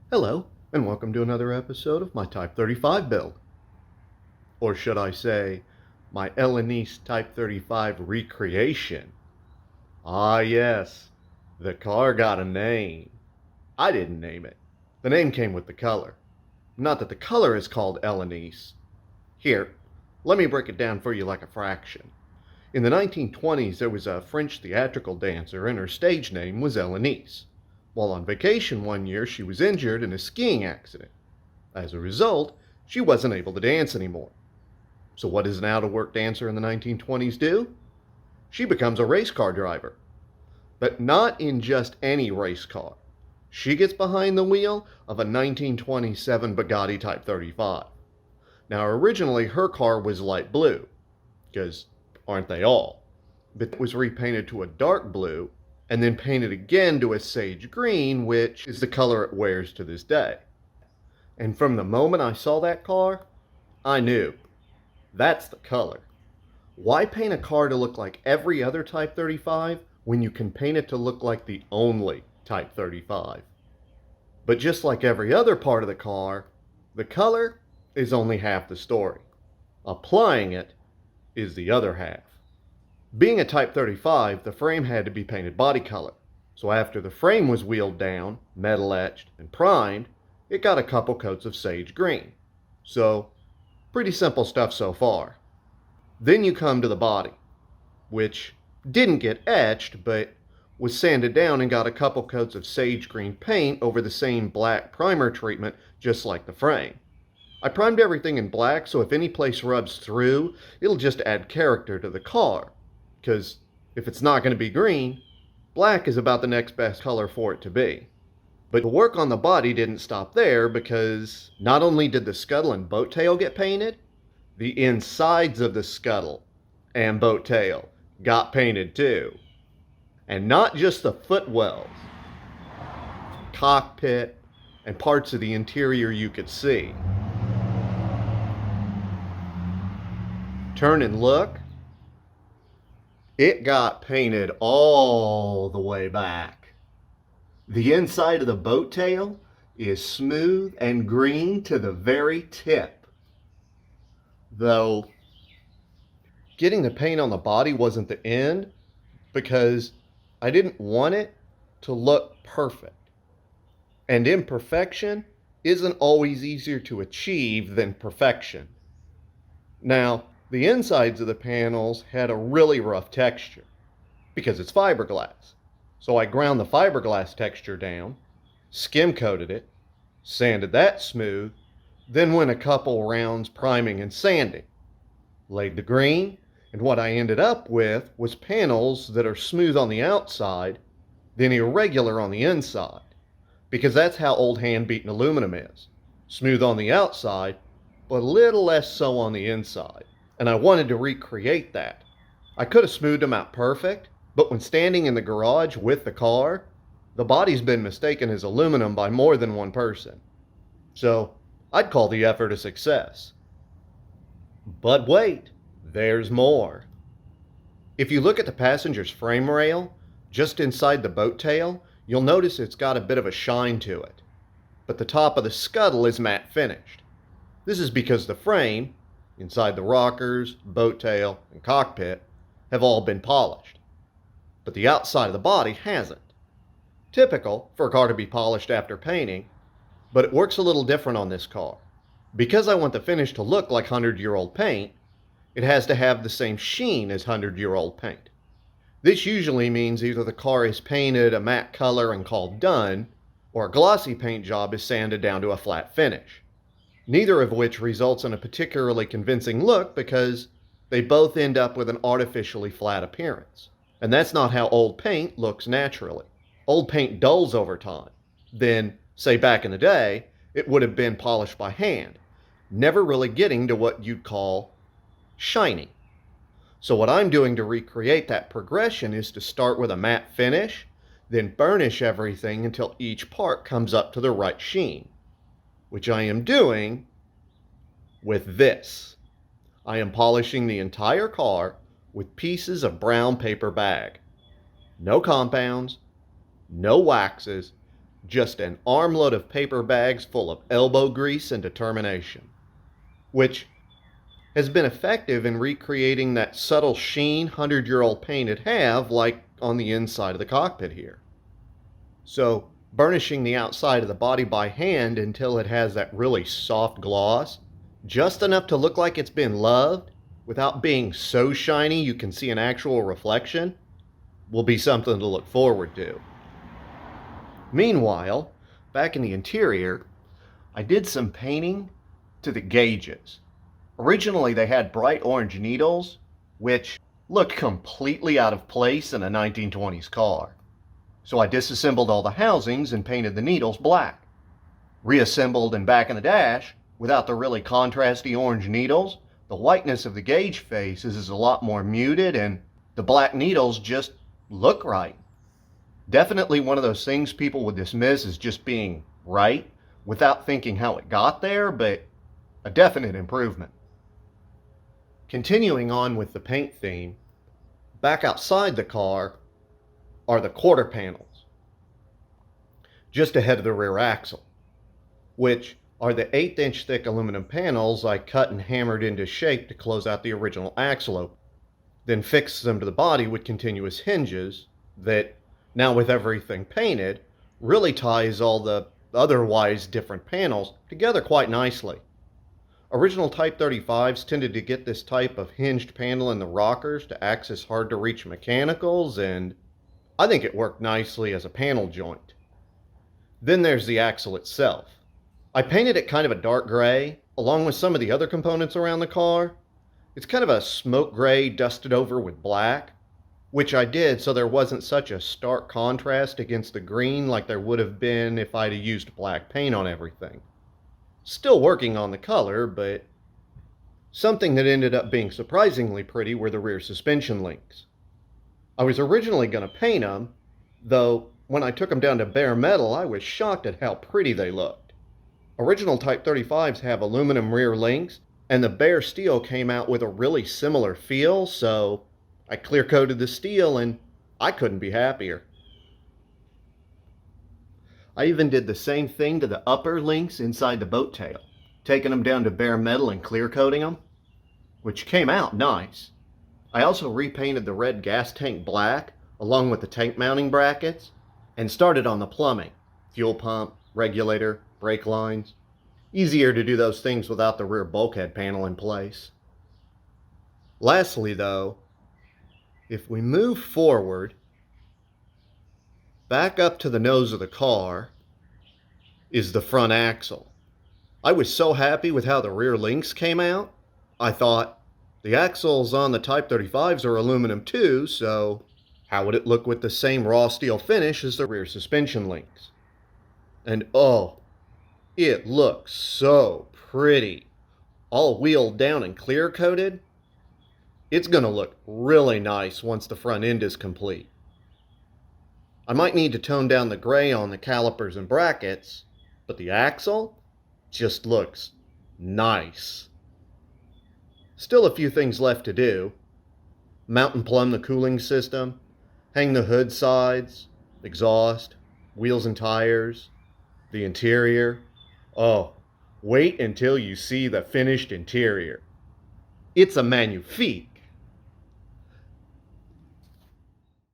Hello, and welcome to another episode of my Type 35 build. Or should I say, my Elanese Type 35 recreation. Ah yes, the car got a name. I didn't name it. The name came with the color. Not that the color is called Elanese. Here, let me break it down for you like a fraction. In the 1920s, there was a French theatrical dancer and her stage name was Elanese. While on vacation one year, she was injured in a skiing accident. As a result, she wasn't able to dance anymore. So what does an out-of-work dancer in the 1920s do? She becomes a race car driver. But not in just any race car. She gets behind the wheel of a 1927 Bugatti Type 35. Now originally her car was light blue, because aren't they all? But it was repainted to a dark blue and then painted again to a sage green, which is the color it wears to this day. And from the moment I saw that car, I knew that's the color. Why paint a car to look like every other Type 35 when you can paint it to look like the only Type 35? But just like every other part of the car, the color is only half the story. Applying it is the other half. Being a Type 35, the frame had to be painted body color. So after the frame was wheeled down, metal etched, and primed, it got a couple coats of sage green. So, pretty simple stuff so far. Then you come to the body, which didn't get etched, but was sanded down and got a couple coats of sage green paint over the same black primer treatment, just like the frame. I primed everything in black, so if any place rubs through, it'll just add character to the car. Because if it's not going to be green, black is about the next best color for it to be. But the work on the body didn't stop there, because not only did the scuttle and boat tail get painted, the insides of the scuttle and boat tail got painted too. And not just the footwells, cockpit, and parts of the interior you could see. Turn and look. It got painted all the way back. The inside of the boat tail is smooth and green to the very tip. Though, getting the paint on the body wasn't the end, because I didn't want it to look perfect. And imperfection isn't always easier to achieve than perfection. Now, the insides of the panels had a really rough texture because it's fiberglass. So I ground the fiberglass texture down, skim coated it, sanded that smooth, then went a couple rounds priming and sanding. Laid the green, and what I ended up with was panels that are smooth on the outside, then irregular on the inside. Because that's how old hand-beaten aluminum is. Smooth on the outside, but a little less so on the inside. And I wanted to recreate that. I could have smoothed them out perfect, but when standing in the garage with the car, the body's been mistaken as aluminum by more than one person. So, I'd call the effort a success. But wait, there's more. If you look at the passenger's frame rail, just inside the boat tail, you'll notice it's got a bit of a shine to it. But the top of the scuttle is matte finished. This is because the frame, inside the rockers, boat tail, and cockpit, have all been polished. But the outside of the body hasn't. Typical for a car to be polished after painting, but it works a little different on this car. Because I want the finish to look like 100-year-old paint, it has to have the same sheen as 100-year-old paint. This usually means either the car is painted a matte color and called done, or a glossy paint job is sanded down to a flat finish. Neither of which results in a particularly convincing look because they both end up with an artificially flat appearance. And that's not how old paint looks naturally. Old paint dulls over time. Then, say back in the day, it would have been polished by hand, never really getting to what you'd call shiny. So what I'm doing to recreate that progression is to start with a matte finish, then burnish everything until each part comes up to the right sheen. Which I am doing with this. I am polishing the entire car with pieces of brown paper bag. No compounds, no waxes, just an armload of paper bags full of elbow grease and determination, which has been effective in recreating that subtle sheen 100-year-old paint would have, like on the inside of the cockpit here. So burnishing the outside of the body by hand until it has that really soft gloss, just enough to look like it's been loved without being so shiny you can see an actual reflection, will be something to look forward to. Meanwhile, back in the interior, I did some painting to the gauges. Originally they had bright orange needles, which looked completely out of place in a 1920s car. So I disassembled all the housings and painted the needles black. Reassembled and back in the dash, without the really contrasty orange needles, the whiteness of the gauge faces is a lot more muted and the black needles just look right. Definitely one of those things people would dismiss as just being right without thinking how it got there, but a definite improvement. Continuing on with the paint theme, back outside the car are the quarter panels, just ahead of the rear axle, which are the 1/8-inch thick aluminum panels I cut and hammered into shape to close out the original axle opening, then fixed them to the body with continuous hinges that, now with everything painted, really ties all the otherwise different panels together quite nicely. Original Type 35s tended to get this type of hinged panel in the rockers to access hard-to-reach mechanicals, and I think it worked nicely as a panel joint. Then there's the axle itself. I painted it kind of a dark gray, along with some of the other components around the car. It's kind of a smoke gray dusted over with black, which I did so there wasn't such a stark contrast against the green like there would have been if I'd used black paint on everything. Still working on the color, but something that ended up being surprisingly pretty were the rear suspension links. I was originally going to paint them, though when I took them down to bare metal, I was shocked at how pretty they looked. Original Type 35s have aluminum rear links, and the bare steel came out with a really similar feel, so I clear coated the steel and I couldn't be happier. I even did the same thing to the upper links inside the boat tail, taking them down to bare metal and clear coating them, which came out nice. I also repainted the red gas tank black along with the tank mounting brackets and started on the plumbing, fuel pump, regulator, brake lines. Easier to do those things without the rear bulkhead panel in place. Lastly though, if we move forward, back up to the nose of the car is the front axle. I was so happy with how the rear links came out. I thought, the axles on the Type 35s are aluminum too, so how would it look with the same raw steel finish as the rear suspension links? And oh, it looks so pretty. All wheeled down and clear coated. It's going to look really nice once the front end is complete. I might need to tone down the gray on the calipers and brackets, but the axle just looks nice. Still a few things left to do. Mount and plumb the cooling system, hang the hood sides, exhaust, wheels and tires, the interior. Oh, wait until you see the finished interior. It's a magnifique.